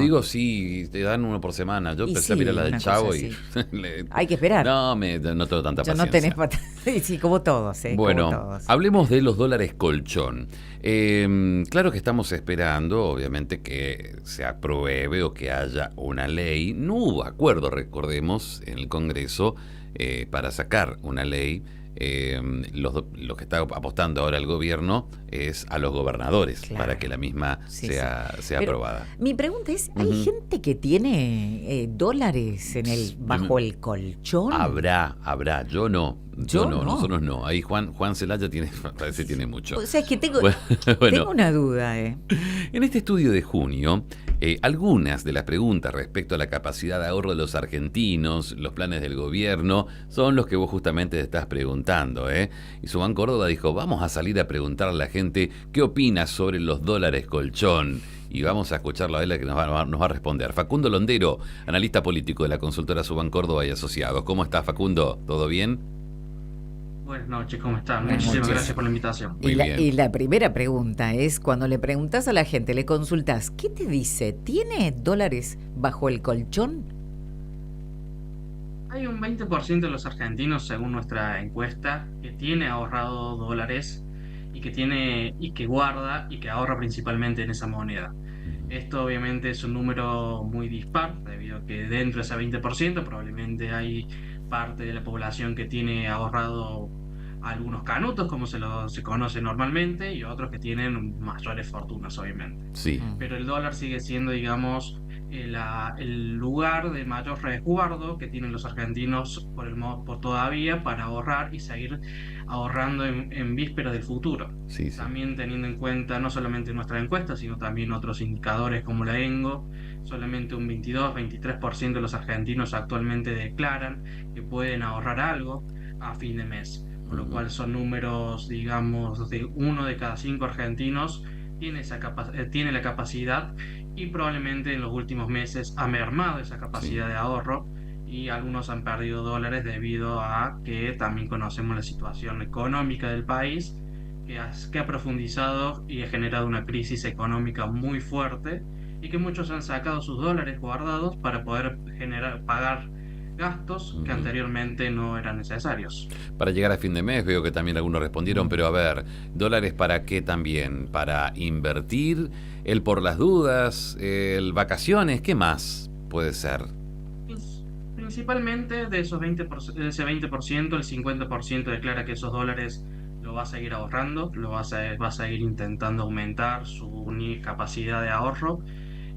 Digo, sí, te dan uno por semana. Yo Y empecé a mirar sí, la del una cosa Chavo y así. Hay que esperar. no tengo tanta Yo no tenés paciencia. pata. Sí, como todos, como Bueno, todos. hablemos de los dólares colchón. Claro que estamos esperando, obviamente, que se apruebe o que haya una ley. No hubo acuerdo, recordemos, en el Congreso para sacar una ley. Lo que está apostando ahora el gobierno es a los gobernadores para que Claro. la misma Sí, sí. sea Pero aprobada. mi pregunta es, ¿hay Ujú. gente que tiene dólares Yo bajo el colchón? yo no, Yo no. nosotros no. Ahí Juan Celaya tiene, parece que tiene mucho. O sea, es que Bueno, bueno, tengo una duda, ¿eh? en este estudio de junio, algunas de las preguntas respecto a la capacidad de ahorro de los argentinos, los planes del gobierno, son los que vos justamente te estás preguntando, ¿eh? Y Subán Córdoba dijo, vamos a salir a preguntar a la gente qué opina sobre los dólares colchón. Y vamos a escucharlo a él que nos va a responder. Facundo Londero, analista político de la consultora Subán Córdoba y Asociados. ¿Cómo estás, Facundo? ¿Todo bien? Buenas noches, ¿cómo están? Buenas Muchísimas noches. gracias por la invitación. Muy Y bien. la primera pregunta es, cuando le preguntas a la gente, le consultas, ¿qué te dice? ¿Tiene dólares bajo el colchón? Hay un 20% de los argentinos, según nuestra encuesta, que tiene ahorrado dólares y que guarda y que ahorra principalmente en esa moneda. Esto obviamente es un número muy dispar, debido a que dentro de ese 20% probablemente hay parte de la población que tiene ahorrado algunos canutos, como se conoce normalmente, y otros que tienen mayores fortunas, obviamente. Sí. Mm. Pero el dólar sigue siendo, digamos, el lugar de mayor resguardo que tienen los argentinos por todavía para ahorrar y seguir ahorrando en vísperas del futuro. Sí, sí. También teniendo en cuenta no solamente nuestra encuesta, sino también otros indicadores como la ENGO, solamente un 22-23% de los argentinos actualmente declaran que pueden ahorrar algo a fin de mes, por lo Ujú. cual son números, digamos, de uno de cada cinco argentinos tiene la capacidad y probablemente en los últimos meses ha mermado esa Sí. capacidad de ahorro y algunos han perdido dólares debido a que también conocemos la situación económica del país que ha profundizado y ha generado una crisis económica muy fuerte y que muchos han sacado sus dólares guardados para poder pagar gastos que Ujú. anteriormente no eran necesarios. Para llegar a fin de mes veo que también algunos respondieron, pero a ver, ¿dólares para qué también? ¿Para invertir? ¿El por las dudas? ¿El vacaciones? ¿Qué más puede ser? Principalmente de de ese 20%, el 50% declara que esos dólares lo va a seguir ahorrando, va a seguir intentando aumentar su capacidad de ahorro.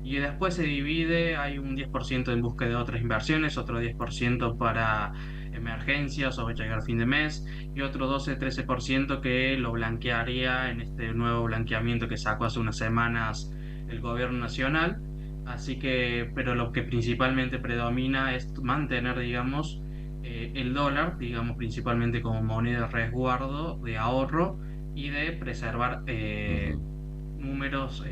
Y después se divide, hay un 10% en búsqueda de otras inversiones, otro 10% para emergencias o llegar a fin de mes, y otro 12-13% que lo blanquearía en este nuevo blanqueamiento que sacó hace unas semanas el gobierno nacional. Así que, pero lo que principalmente predomina es mantener, digamos, el dólar, digamos, principalmente como moneda de resguardo, de ahorro y de preservar Ujú. números,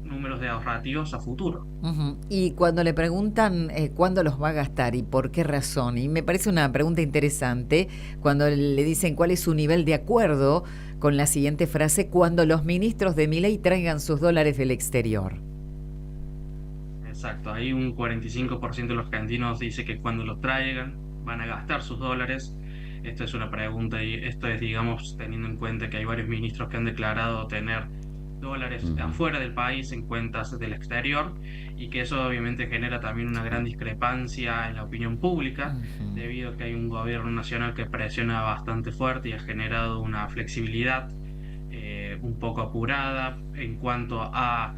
números de ahorrativos a futuro. Ujú. Y cuando le preguntan cuándo los va a gastar y por qué razón, y me parece una pregunta interesante, cuando le dicen cuál es su nivel de acuerdo con la siguiente frase, cuando los ministros de Milei traigan sus dólares del exterior. Exacto, hay un 45% de los argentinos dice que cuando los traigan van a gastar sus dólares. Esto es una pregunta y esto es, digamos, teniendo en cuenta que hay varios ministros que han declarado tener dólares Ujú. afuera del país en cuentas del exterior y que eso obviamente genera también una Sí. gran discrepancia en la opinión pública Ujú. debido a que hay un gobierno nacional que presiona bastante fuerte y ha generado una flexibilidad un poco apurada en cuanto a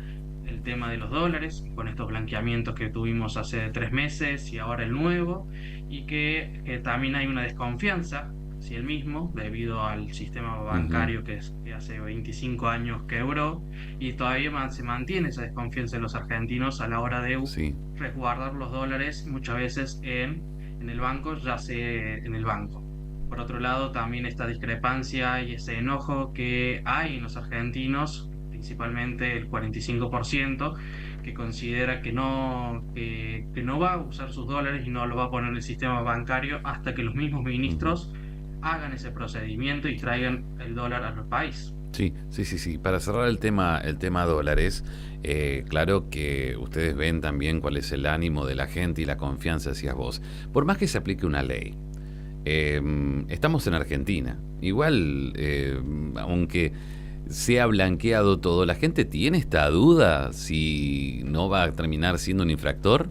el tema de los dólares, con estos blanqueamientos que tuvimos hace 3 meses y ahora el nuevo, y que también hay una desconfianza hacia el mismo debido al sistema Ujú. bancario que hace 25 años quebró y todavía se mantiene esa desconfianza en los argentinos a la hora de Sí. resguardar los dólares muchas veces en el banco, ya sea en el banco. Por otro lado, también esta discrepancia y ese enojo que hay en los argentinos, principalmente el 45%, que considera que no va a usar sus dólares y no lo va a poner en el sistema bancario hasta que los mismos Ujú. ministros hagan ese procedimiento y traigan el dólar al país. Sí, sí, sí, sí. Para cerrar el tema dólares, claro que ustedes ven también cuál es el ánimo de la gente y la confianza hacia vos. Por más que se aplique una ley, estamos en Argentina. Igual, aunque se ha blanqueado todo, la gente tiene esta duda si no va a terminar siendo un infractor.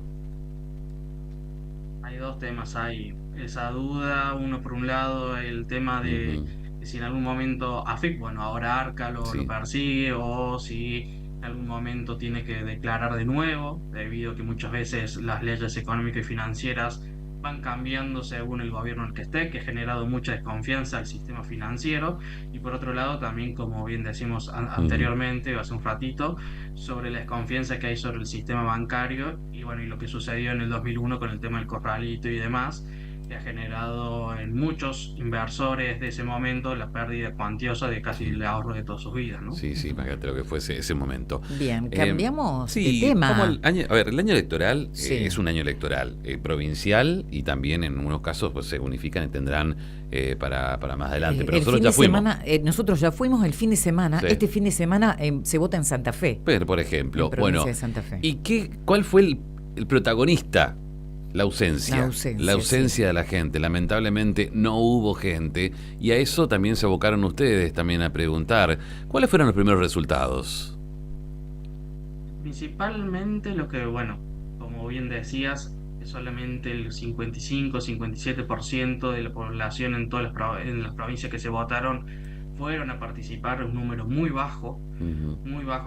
Hay dos temas, hay esa duda, uno por un lado, el tema de Ujú. si en algún momento AFIP, bueno, ahora Arca lo Sí. persigue o si en algún momento tiene que declarar de nuevo, debido a que muchas veces las leyes económicas y financieras van cambiando según el gobierno en el que esté, que ha generado mucha desconfianza al sistema financiero. Y por otro lado, también, como bien decimos Ujú. anteriormente, hace un ratito, sobre la desconfianza que hay sobre el sistema bancario y bueno, y lo que sucedió en el 2001 con el tema del corralito y demás, que ha generado en muchos inversores de ese momento la pérdida cuantiosa de casi Sí. el ahorro de toda su vida, ¿no? Sí, sí, Ujú. imagínate lo que fue ese momento. Bien, Eh, cambiamos de sí, vamos al tema. año. A ver, el año electoral Sí. es un año electoral, provincial y también en unos casos pues, se unifican y tendrán para más adelante. Pero El nosotros fin ya de fuimos. semana, nosotros ya fuimos el fin de semana. Sí. Este fin de semana se vota en Santa Fe, Pero, por en ejemplo, provincia bueno, de Santa Fe. ¿y cuál fue el protagonista? La ausencia. La La ausencia, sí. ausencia de la gente. Lamentablemente no hubo gente y a eso también se abocaron ustedes también a preguntar. ¿Cuáles fueron los primeros resultados? Principalmente lo que, bueno, como bien decías, es solamente el 55-57% de la población en todas en las provincias que se votaron fueron a participar, un número Ujú. muy bajo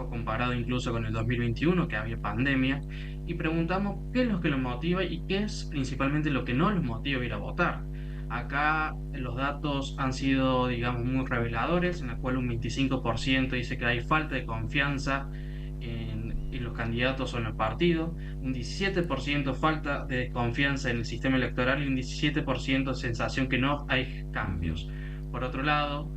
comparado incluso con el 2021, que había pandemia, y preguntamos qué es lo que los motiva y qué es principalmente lo que no los motiva a ir a votar. Acá los datos han sido, digamos, muy reveladores, en la cual un 25% dice que hay falta de confianza en los candidatos o en los partidos, un 17% falta de confianza en el sistema electoral y un 17% sensación que no hay Ujú. cambios. Por otro lado,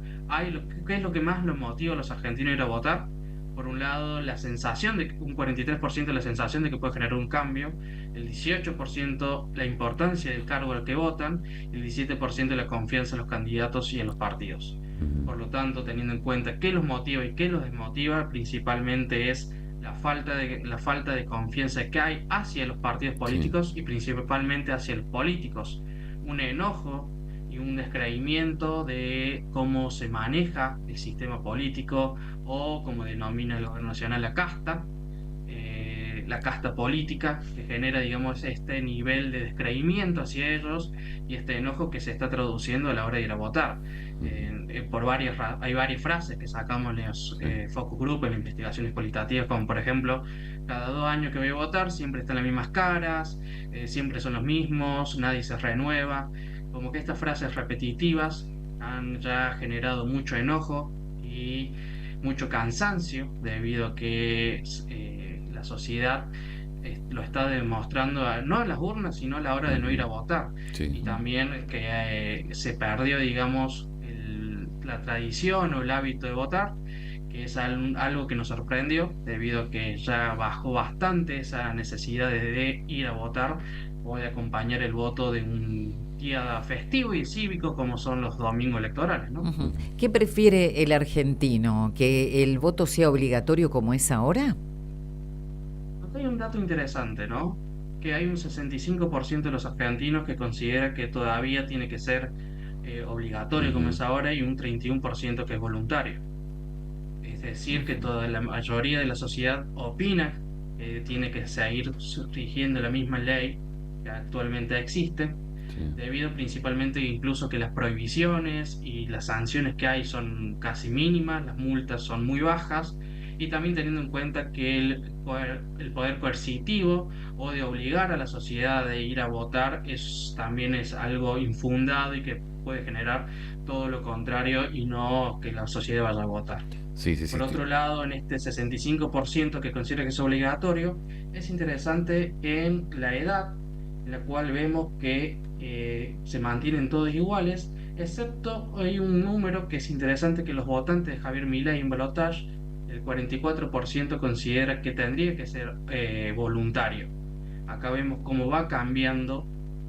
¿qué es lo que más los motiva a los argentinos a ir a votar? Por un lado, la sensación de un 43% la sensación de que puede generar un cambio, el 18% la importancia del cargo al que votan, y el 17% la confianza en los candidatos y en los partidos. Ujú. Por lo tanto, teniendo en cuenta qué los motiva y qué los desmotiva, principalmente es la falta de confianza que hay hacia los partidos Sí. políticos y principalmente hacia los políticos. Un enojo y un descreimiento de cómo se maneja el sistema político o como denomina el gobierno nacional la casta política, que genera, digamos, este nivel de descreimiento hacia ellos y este enojo que se está traduciendo a la hora de ir a votar. Ujú. Hay varias frases que sacamos en los Sí. focus group, en investigaciones cualitativas, como por ejemplo, cada 2 años que voy a votar siempre están las mismas caras, siempre son los mismos, nadie se renueva, como que estas frases repetitivas han ya generado mucho enojo y mucho cansancio debido a que la sociedad lo está demostrando no en las urnas, sino a la hora de no ir a Ujú. votar. Sí. Y también que se perdió, digamos, la tradición o el hábito de votar, que es algo que nos sorprendió debido a que ya bajó bastante esa necesidad de ir a votar o de acompañar el voto de un día festivo y cívico como son los domingos electorales, ¿no? Ujú. Ujú. ¿Qué prefiere el argentino? ¿Que el voto sea obligatorio como es ahora? Acá hay un dato interesante, ¿no? Que hay un 65% de los argentinos que considera que todavía tiene que ser obligatorio como Ujú. es ahora y un 31% que es voluntario. Es decir, que Ujú. toda la mayoría de la sociedad opina que tiene que seguir rigiendo la misma ley que actualmente existe, Sí. debido principalmente incluso que las prohibiciones y las sanciones que hay son casi mínimas, las multas son muy bajas, y también teniendo en cuenta que el poder coercitivo o de obligar a la sociedad de ir a votar también es algo infundado y que puede generar todo lo contrario y no que la sociedad vaya a votar. Sí, sí, sí. Por otro lado, en este 65% que considera que es obligatorio, es interesante en la edad, en la cual vemos que se mantienen todos iguales, excepto hay un número que es interesante, que los votantes de Javier Milei en balotaje, el 44% considera que tendría que ser voluntario. Acá vemos cómo va cambiando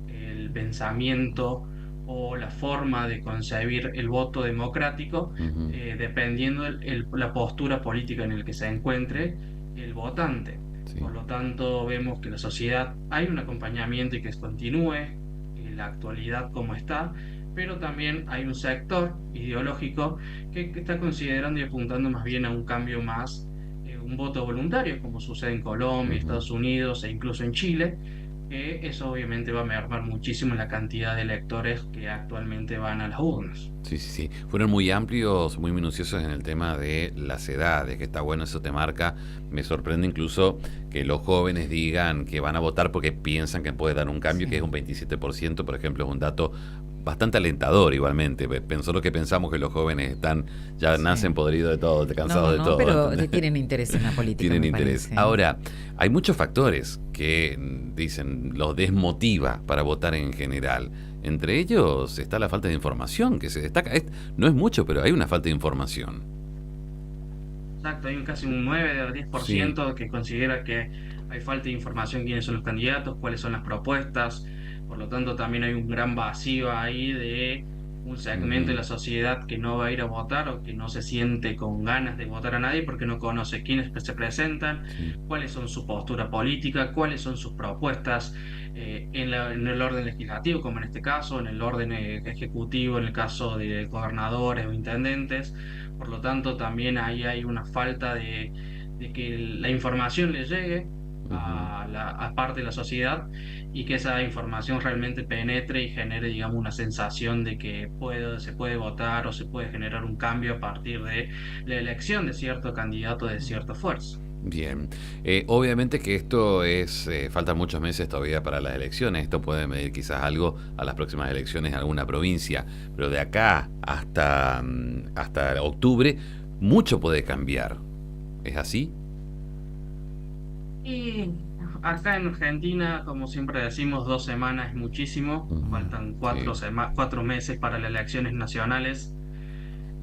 el pensamiento o la forma de concebir el voto democrático, Ujú. dependiendo la postura política en la que se encuentre el votante. Sí. Por lo tanto, vemos que la sociedad hay un acompañamiento y que continúe en la actualidad como está, pero también hay un sector ideológico que está considerando y apuntando más bien a un cambio más, un voto voluntario, como sucede en Colombia, Ujú. Estados Unidos e incluso en Chile, que eso obviamente va a mermar muchísimo la cantidad de electores que actualmente van a las urnas. Sí, sí, sí. Fueron muy amplios, muy minuciosos en el tema de las edades, que está bueno, eso te marca. Me sorprende incluso que los jóvenes digan que van a votar porque piensan que puede dar un cambio, que es Sí. un 27%, por ejemplo, es un dato bastante alentador igualmente. Pensó lo que pensamos que los jóvenes están, ya nacen Sí. podridos de todo, cansados No, de no, todo. pero ¿Entendés? tienen interés en la política, Tienen me interés. parece. Ahora, hay muchos factores que dicen los desmotiva para votar en general. Entre ellos está la falta de información que se destaca. No es mucho, pero hay una falta de información. Exacto, hay casi un 9 o Sí. 10% que considera que hay falta de información quiénes son los candidatos, cuáles son las propuestas. Por lo tanto, también hay un gran vacío ahí de un segmento de Ujú. la sociedad que no va a ir a votar o que no se siente con ganas de votar a nadie porque no conoce quiénes se presentan, Sí. cuáles son su postura política, cuáles son sus propuestas, en el orden legislativo, como en este caso, en el orden ejecutivo, en el caso de gobernadores o intendentes. Por lo tanto, también ahí hay una falta de que la información le llegue Ujú. a parte de la sociedad y que esa información realmente penetre y genere, digamos, una sensación de que se puede votar o se puede generar un cambio a partir de la elección de cierto candidato de cierta fuerza. Bien. Obviamente que esto es, faltan muchos meses todavía para las elecciones. Esto puede medir quizás algo a las próximas elecciones en alguna provincia. Pero de acá hasta octubre, mucho puede cambiar. ¿Es así? Y acá en Argentina, como siempre decimos, 2 semanas es muchísimo. Ujú. Faltan Sí. 4 meses para las elecciones nacionales.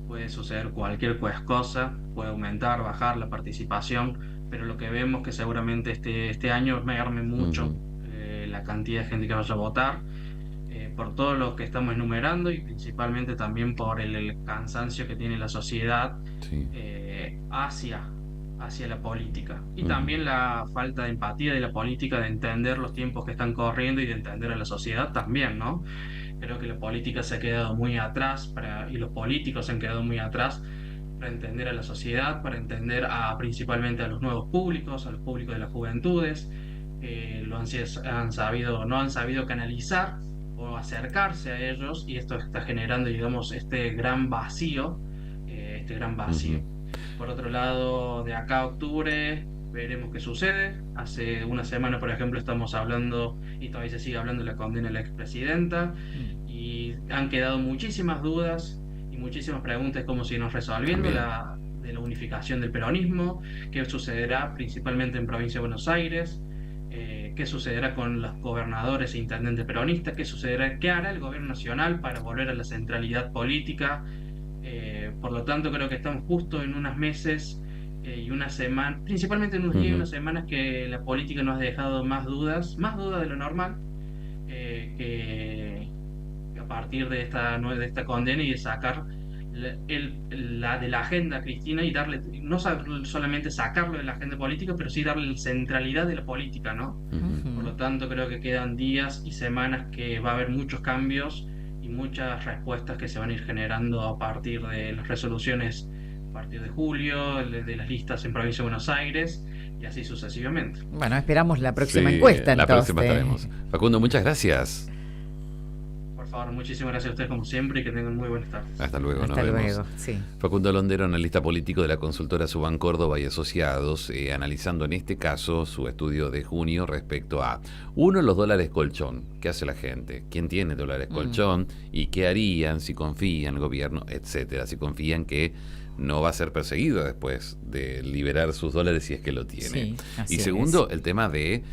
Puede suceder cualquier cosa, puede aumentar, bajar la participación, pero lo que vemos que seguramente este año merme mucho Ujú. la cantidad de gente que vaya a votar, por todo lo que estamos enumerando y principalmente también por el cansancio que tiene la sociedad Sí. hacia la política. Y Ujú. también la falta de empatía de la política, de entender los tiempos que están corriendo y de entender a la sociedad también, ¿no? Creo que la política se ha quedado muy atrás y los políticos se han quedado muy atrás para entender a la sociedad, para entender principalmente a los nuevos públicos, a los públicos de las juventudes, han sabido, no han sabido canalizar o acercarse a ellos y esto está generando, digamos, este gran Ujú. vacío. Por otro lado, de acá a octubre veremos qué sucede. Hace una semana, por ejemplo, estamos hablando, y todavía se sigue hablando de la condena de la expresidenta, Mm. y han quedado muchísimas dudas y muchísimas preguntas como si nos resolviendo También. de la unificación del peronismo, qué sucederá principalmente en provincia de Buenos Aires, qué sucederá con los gobernadores e intendentes peronistas, qué sucederá, qué hará el gobierno nacional para volver a la centralidad política. Por lo tanto, creo que estamos justo en unos meses y una semana, principalmente en unos días y Ujú. unas semanas que la política nos ha dejado más dudas de lo normal, que a partir de de esta condena y de sacar la de la agenda Cristina y darle, no solamente sacarlo de la agenda política, pero sí darle la centralidad de la política, ¿no? Ujú. Por Ujú. lo tanto, creo que quedan días y semanas que va a haber muchos cambios y muchas respuestas que se van a ir generando a partir de las resoluciones a partir de julio, de las listas en Provincia de Buenos Aires y así sucesivamente. Bueno, esperamos la próxima Sí, encuesta la próxima entonces. estaremos. Facundo, muchas gracias. Por favor, muchísimas gracias a ustedes como siempre y que tengan muy buenas tardes. Hasta luego, nos Hasta vemos. luego, sí. Facundo Londero, analista político de la consultora Suban Córdoba y Asociados, analizando en este caso su estudio de junio respecto a, uno, los dólares colchón. ¿Qué hace la gente? ¿Quién tiene dólares Mm. colchón? ¿Y qué harían si confían en el gobierno, etcétera? Si confían que no va a ser perseguido después de liberar sus dólares si es que lo tiene. Sí, Y así es. segundo, el tema de